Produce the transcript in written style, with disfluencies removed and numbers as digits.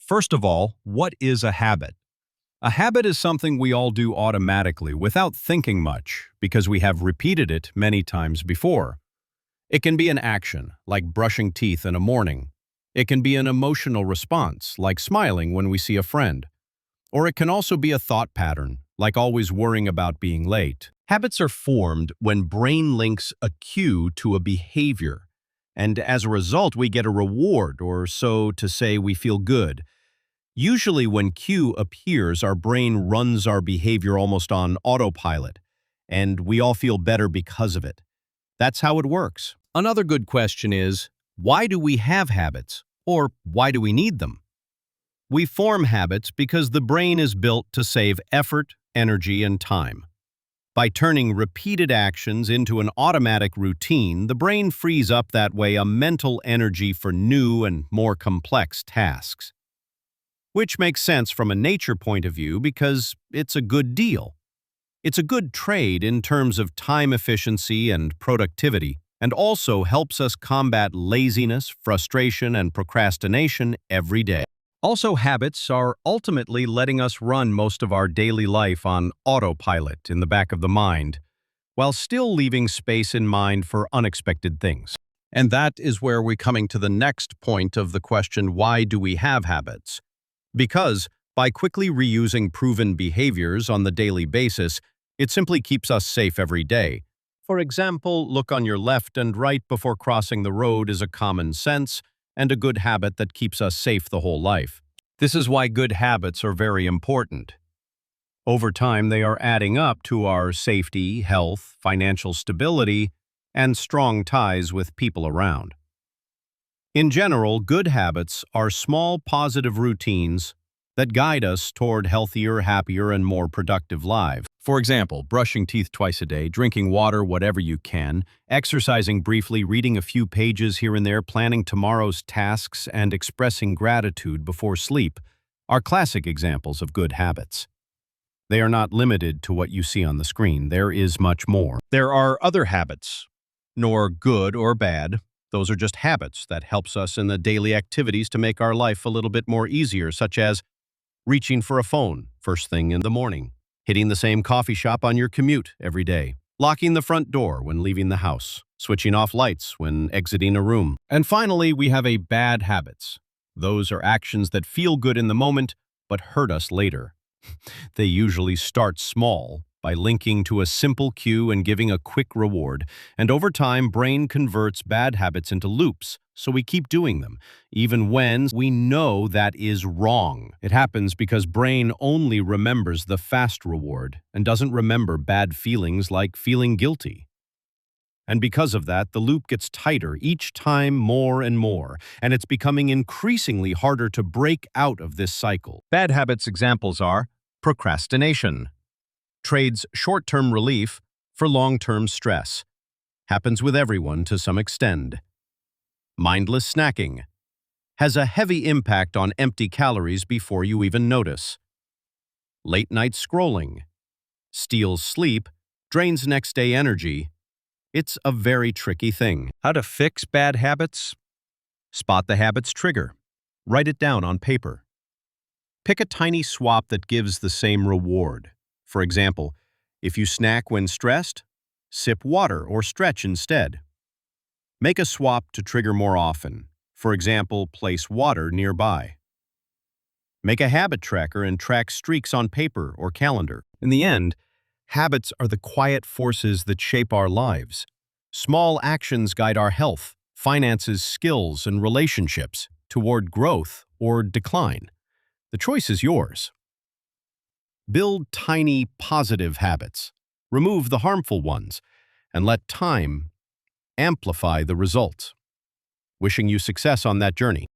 First of all, what is a habit? A habit is something we all do automatically without thinking much because we have repeated it many times before. It can be an action, like brushing teeth in a morning. It can be an emotional response, like smiling when we see a friend. Or it can also be a thought pattern, like always worrying about being late. Habits are formed when brain links a cue to a behavior, and as a result we get a reward, or so to say we feel good. Usually when cue appears, our brain runs our behavior almost on autopilot, and we all feel better because of it. That's how it works. Another good question is, why do we have habits? Or why do we need them? We form habits because the brain is built to save effort, energy, and time. By turning repeated actions into an automatic routine, the brain frees up that way a mental energy for new and more complex tasks. Which makes sense from a nature point of view because it's a good deal. It's a good trade in terms of time efficiency and productivity, and also helps us combat laziness, frustration, and procrastination every day. Also, habits are ultimately letting us run most of our daily life on autopilot in the back of the mind, while still leaving space in mind for unexpected things. And that is where we're coming to the next point of the question, why do we have habits? Because, by quickly reusing proven behaviors on the daily basis, it simply keeps us safe every day. For example, look on your left and right before crossing the road is a common sense and a good habit that keeps us safe the whole life. This is why good habits are very important. Over time, they are adding up to our safety, health, financial stability, and strong ties with people around. In general, good habits are small positive routines that guide us toward healthier, happier, and more productive lives. For example, brushing teeth twice a day, drinking water whatever you can, exercising briefly, reading a few pages here and there, planning tomorrow's tasks, and expressing gratitude before sleep are classic examples of good habits. They are not limited to what you see on the screen. There is much more. There are other habits, nor good or bad. Those are just habits that helps us in the daily activities to make our life a little bit more easier, such as reaching for a phone first thing in the morning, hitting the same coffee shop on your commute every day, locking the front door when leaving the house, switching off lights when exiting a room. And finally, we have bad habits. Those are actions that feel good in the moment, but hurt us later. They usually start small, by linking to a simple cue and giving a quick reward, and over time, brain converts bad habits into loops, so we keep doing them, even when we know that is wrong. It happens because brain only remembers the fast reward and doesn't remember bad feelings like feeling guilty. And because of that, the loop gets tighter each time more and more, and it's becoming increasingly harder to break out of this cycle. Bad habits examples are procrastination. Trades short-term relief for long-term stress. Happens with everyone to some extent. Mindless snacking. Has a heavy impact on empty calories before you even notice. Late-night scrolling. Steals sleep, drains next day energy. It's a very tricky thing. How to fix bad habits? Spot the habit's trigger. Write it down on paper. Pick a tiny swap that gives the same reward. For example, if you snack when stressed, sip water or stretch instead. Make a swap to trigger more often. For example, place water nearby. Make a habit tracker and track streaks on paper or calendar. In the end, habits are the quiet forces that shape our lives. Small actions guide our health, finances, skills, and relationships toward growth or decline. The choice is yours. Build tiny, positive habits. Remove the harmful ones, and let time amplify the results. Wishing you success on that journey.